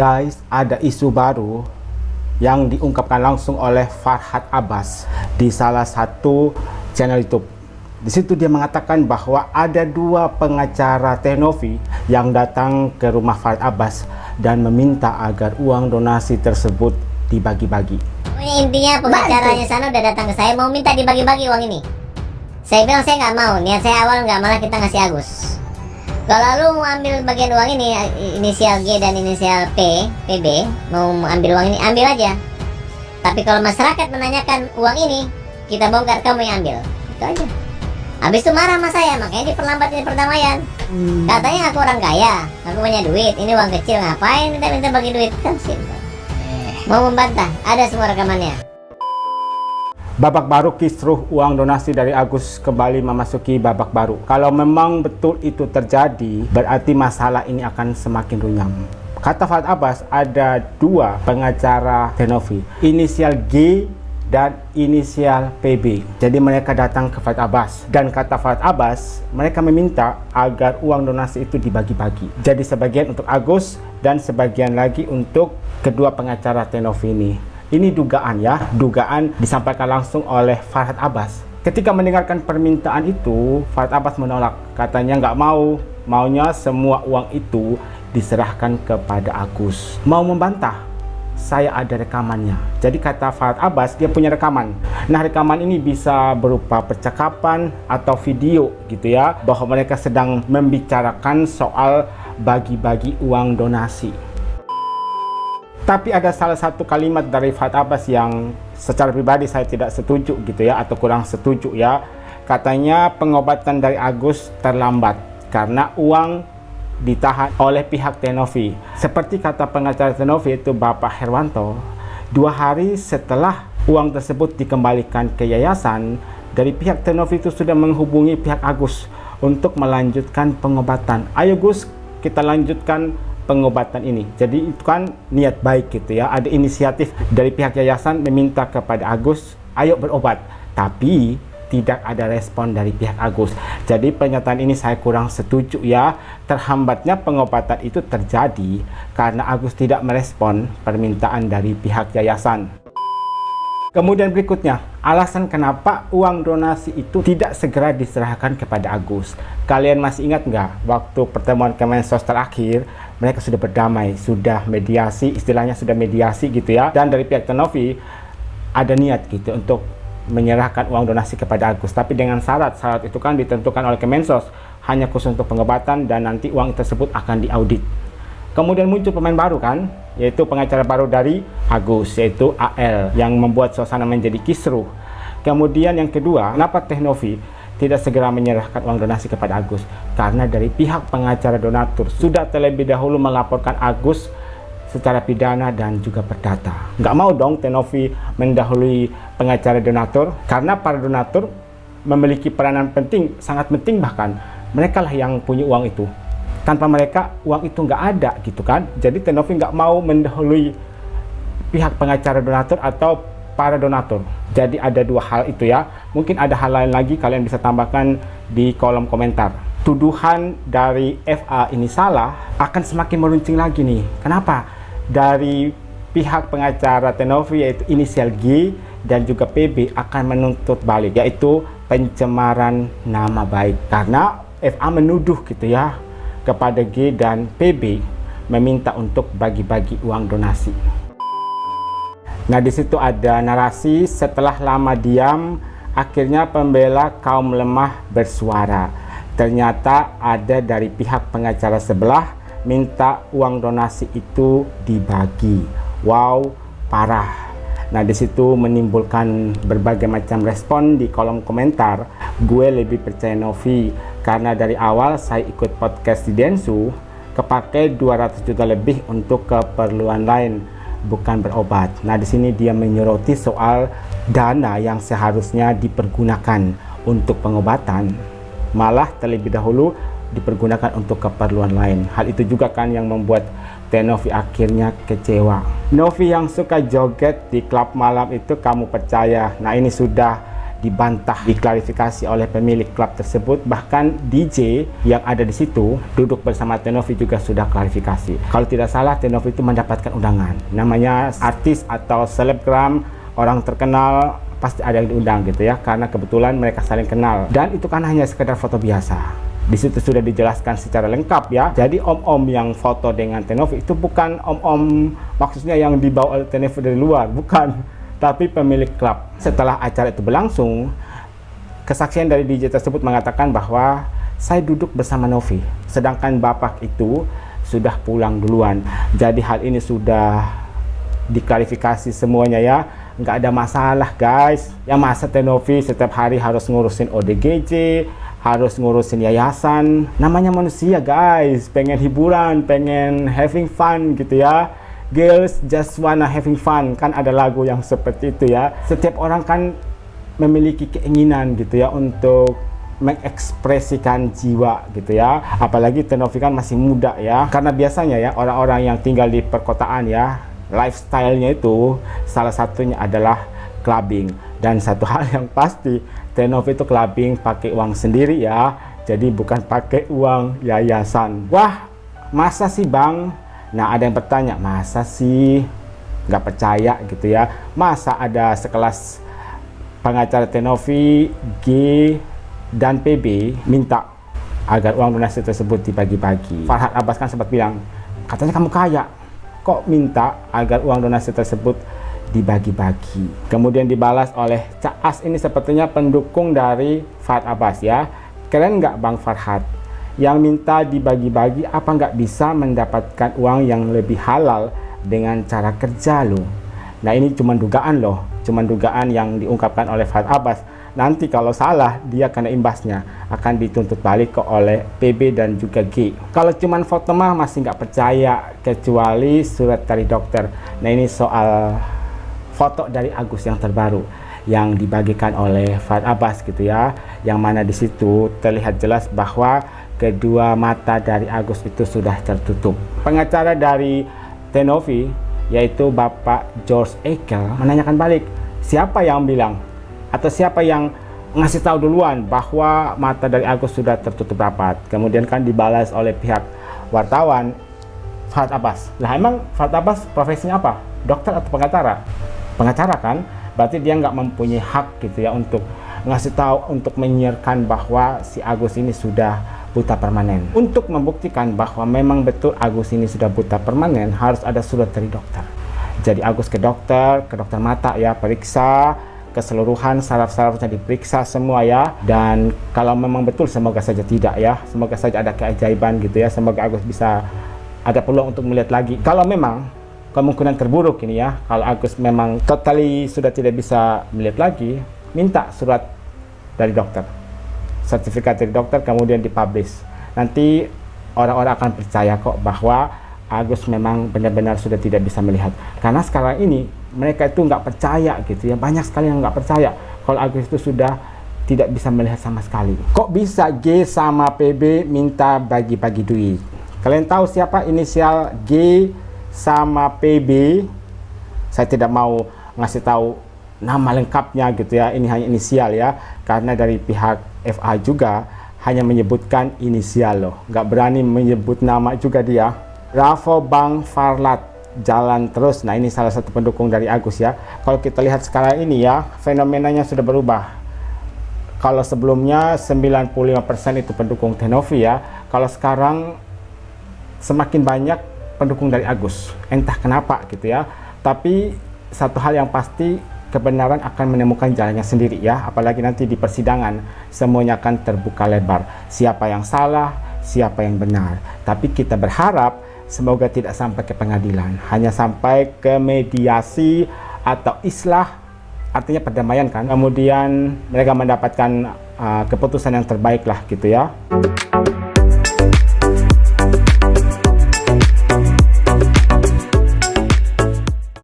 Guys, ada isu baru yang diungkapkan langsung oleh Farhad Abbas di salah satu channel YouTube. Di situ dia mengatakan bahwa ada dua pengacara Teh Novi yang datang ke rumah Farhad Abbas dan meminta agar uang donasi tersebut dibagi-bagi. Intinya pengacaranya sana udah datang ke saya mau minta dibagi-bagi uang ini. Saya bilang saya nggak mau, niat saya awal nggak, malah kita ngasih Agus. Kalau lu mau ambil bagian uang ini, inisial G dan inisial PB, mau ambil uang ini, ambil aja. Tapi kalau masyarakat menanyakan uang ini, kita bongkar, kamu yang ambil. Itu aja. Habis itu marah sama saya, makanya diperlambat ini perdamaian. Katanya aku orang kaya, aku punya duit, ini uang kecil, ngapain minta-minta bagi duit? Kan simpel. Mau membantah, ada semua rekamannya. Babak baru kisruh uang donasi dari Agus kembali memasuki babak baru. Kalau memang betul itu terjadi, berarti masalah ini akan semakin runyam. Kata Farhad Abbas, ada dua pengacara Teh Novi, inisial G dan inisial PB. Jadi mereka datang ke Farhad Abbas, dan kata Farhad Abbas, mereka meminta agar uang donasi itu dibagi-bagi. Jadi sebagian untuk Agus dan sebagian lagi untuk kedua pengacara Teh Novi ini. Ini dugaan ya, dugaan disampaikan langsung oleh Farhad Abbas. Ketika mendengarkan permintaan itu, Farhad Abbas menolak. Katanya nggak mau, maunya semua uang itu diserahkan kepada Agus. Mau membantah, saya ada rekamannya. Jadi kata Farhad Abbas, dia punya rekaman. Nah, rekaman ini bisa berupa percakapan atau video gitu ya, bahwa mereka sedang membicarakan soal bagi-bagi uang donasi. Tapi ada salah satu kalimat dari Farhad Abbas yang secara pribadi saya tidak setuju gitu ya, atau kurang setuju ya. Katanya pengobatan dari Agus terlambat karena uang ditahan oleh pihak Teh Novi. Seperti kata pengacara Teh Novi itu Bapak Herwanto, 2 hari setelah uang tersebut dikembalikan ke yayasan, dari pihak Teh Novi itu sudah menghubungi pihak Agus untuk melanjutkan pengobatan. Ayo Gus, kita lanjutkan pengobatan ini. Jadi itu kan niat baik gitu ya, ada inisiatif dari pihak yayasan meminta kepada Agus, ayo berobat, tapi tidak ada respon dari pihak Agus. Jadi pernyataan ini saya kurang setuju ya. Terhambatnya pengobatan itu terjadi karena Agus tidak merespon permintaan dari pihak yayasan. Kemudian berikutnya, alasan kenapa uang donasi itu tidak segera diserahkan kepada Agus. Kalian masih ingat nggak waktu pertemuan Kemensos terakhir, mereka sudah berdamai, sudah mediasi, istilahnya sudah mediasi gitu ya. Dan dari pihak Teh Novi ada niat gitu untuk menyerahkan uang donasi kepada Agus. Tapi dengan syarat itu kan ditentukan oleh Kemensos, hanya khusus untuk pengobatan dan nanti uang tersebut akan diaudit. Kemudian muncul pemain baru kan, yaitu pengacara baru dari Agus, yaitu AL, yang membuat suasana menjadi kisruh. Kemudian yang kedua, kenapa Teh Novi tidak segera menyerahkan uang donasi kepada Agus? Karena dari pihak pengacara donatur sudah terlebih dahulu melaporkan Agus secara pidana dan juga perdata. Nggak mau dong Teh Novi mendahului pengacara donatur, karena para donatur memiliki peranan penting, sangat penting bahkan. Mereka lah yang punya uang itu. Tanpa mereka uang itu nggak ada gitu kan. Jadi Teh Novi nggak mau mendahului pihak pengacara donatur atau para donatur. Jadi ada dua hal itu ya. Mungkin ada hal lain lagi, kalian bisa tambahkan di kolom komentar. Tuduhan dari FA ini salah akan semakin meruncing lagi nih. Kenapa? Dari pihak pengacara Teh Novi yaitu inisial G dan juga PB akan menuntut balik, yaitu pencemaran nama baik. Karena FA menuduh gitu ya kepada G dan PB meminta untuk bagi-bagi uang donasi. Nah, di situ ada narasi setelah lama diam, akhirnya pembela kaum lemah bersuara. Ternyata ada dari pihak pengacara sebelah minta uang donasi itu dibagi. Wow, parah. Nah, di situ menimbulkan berbagai macam respon di kolom komentar. Gue lebih percaya Novi karena dari awal saya ikut podcast di Densu, kepake 200 juta lebih untuk keperluan lain, bukan berobat. Nah, di sini dia menyoroti soal dana yang seharusnya dipergunakan untuk pengobatan, malah terlebih dahulu dipergunakan untuk keperluan lain. Hal itu juga kan yang membuat Teh Novi akhirnya kecewa. Novi yang suka joget di klub malam itu kamu percaya. Nah, ini sudah dibantah, diklarifikasi oleh pemilik klub tersebut. Bahkan DJ yang ada di situ duduk bersama Tenovi juga sudah klarifikasi. Kalau tidak salah, Tenovi itu mendapatkan undangan. Namanya artis atau selebgram, orang terkenal, pasti ada yang diundang gitu ya, karena kebetulan mereka saling kenal. Dan itu kan hanya sekedar foto biasa. Di situ sudah dijelaskan secara lengkap ya. Jadi om-om yang foto dengan Tenovi itu bukan om-om maksudnya yang dibawa oleh Tenovi dari luar, bukan. Tapi pemilik klub. Setelah acara itu berlangsung, kesaksian dari DJ tersebut mengatakan bahwa saya duduk bersama Novi, sedangkan bapak itu sudah pulang duluan. Jadi hal ini sudah diklarifikasi semuanya ya, nggak ada masalah guys. Yang masa Tenovi setiap hari harus ngurusin ODGJ, harus ngurusin yayasan. Namanya manusia guys, pengen hiburan, pengen having fun gitu ya. Girls just wanna having fun, kan ada lagu yang seperti itu ya. Setiap orang kan memiliki keinginan gitu ya untuk mengekspresikan jiwa gitu ya. Apalagi Tenovi kan masih muda ya. Karena biasanya ya orang-orang yang tinggal di perkotaan ya, lifestyle-nya itu salah satunya adalah clubbing. Dan satu hal yang pasti, Tenovi itu clubbing pakai uang sendiri ya. Jadi bukan pakai uang yayasan. Wah, masa sih bang? Nah, ada yang bertanya, masa sih nggak percaya gitu ya? Masa ada sekelas pengacara Tenovi, G, dan PB minta agar uang donasi tersebut dibagi-bagi? Farhad Abbas kan sempat bilang, katanya kamu kaya, kok minta agar uang donasi tersebut dibagi-bagi? Kemudian dibalas oleh Caas, ini sepertinya pendukung dari Farhad Abbas ya. Keren nggak Bang Farhad? Yang minta dibagi-bagi, apa nggak bisa mendapatkan uang yang lebih halal dengan cara kerja lo? Nah, ini cuma dugaan loh, cuma dugaan yang diungkapkan oleh Farhad Abbas. Nanti kalau salah, dia kena imbasnya, akan dituntut balik ke oleh PB dan juga G. Kalau cuma foto mah masih nggak percaya, kecuali surat dari dokter. Nah, ini soal foto dari Agus yang terbaru yang dibagikan oleh Farhad Abbas gitu ya, yang mana di situ terlihat jelas bahwa kedua mata dari Agus itu sudah tertutup. Pengacara dari Tenovi, yaitu Bapak George Ekel, menanyakan balik, siapa yang bilang atau siapa yang ngasih tahu duluan bahwa mata dari Agus sudah tertutup rapat? Kemudian kan dibalas oleh pihak wartawan, Farhad Abbas. Lah emang Farhad Abbas profesinya apa? Dokter atau pengacara? Pengacara kan? Berarti dia nggak mempunyai hak gitu ya untuk ngasih tahu, untuk menyiarkan bahwa si Agus ini sudah buta permanen. Untuk membuktikan bahwa memang betul Agus ini sudah buta permanen, harus ada surat dari dokter. Jadi Agus ke dokter mata ya, periksa keseluruhan saraf-sarafnya, diperiksa semua ya. Dan kalau memang betul, semoga saja tidak ya, semoga saja ada keajaiban gitu ya, semoga Agus bisa ada peluang untuk melihat lagi. Kalau memang kemungkinan terburuk ini ya, kalau Agus memang totally sudah tidak bisa melihat lagi, minta surat dari dokter, sertifikat dari dokter, kemudian dipublish. Nanti orang-orang akan percaya kok bahwa Agus memang benar-benar sudah tidak bisa melihat. Karena sekarang ini mereka itu nggak percaya gitu ya, banyak sekali yang nggak percaya kalau Agus itu sudah tidak bisa melihat sama sekali. Kok bisa G sama PB minta bagi-bagi duit? Kalian tahu siapa inisial G sama PB? Saya tidak mau ngasih tahu nama lengkapnya gitu ya, ini hanya inisial ya, karena dari pihak FA juga hanya menyebutkan inisial loh, nggak berani menyebut nama juga dia. Rafo Bang Farlat jalan terus. Nah, ini salah satu pendukung dari Agus ya. Kalau kita lihat sekarang ini ya, fenomenanya sudah berubah. Kalau sebelumnya 95% itu pendukung Tenovi ya, kalau sekarang semakin banyak pendukung dari Agus, entah kenapa gitu ya. Tapi satu hal yang pasti, kebenaran akan menemukan jalannya sendiri ya, apalagi nanti di persidangan semuanya akan terbuka lebar, siapa yang salah, siapa yang benar. Tapi kita berharap semoga tidak sampai ke pengadilan, hanya sampai ke mediasi atau islah, artinya perdamaian kan, kemudian mereka mendapatkan keputusan yang terbaik lah gitu ya.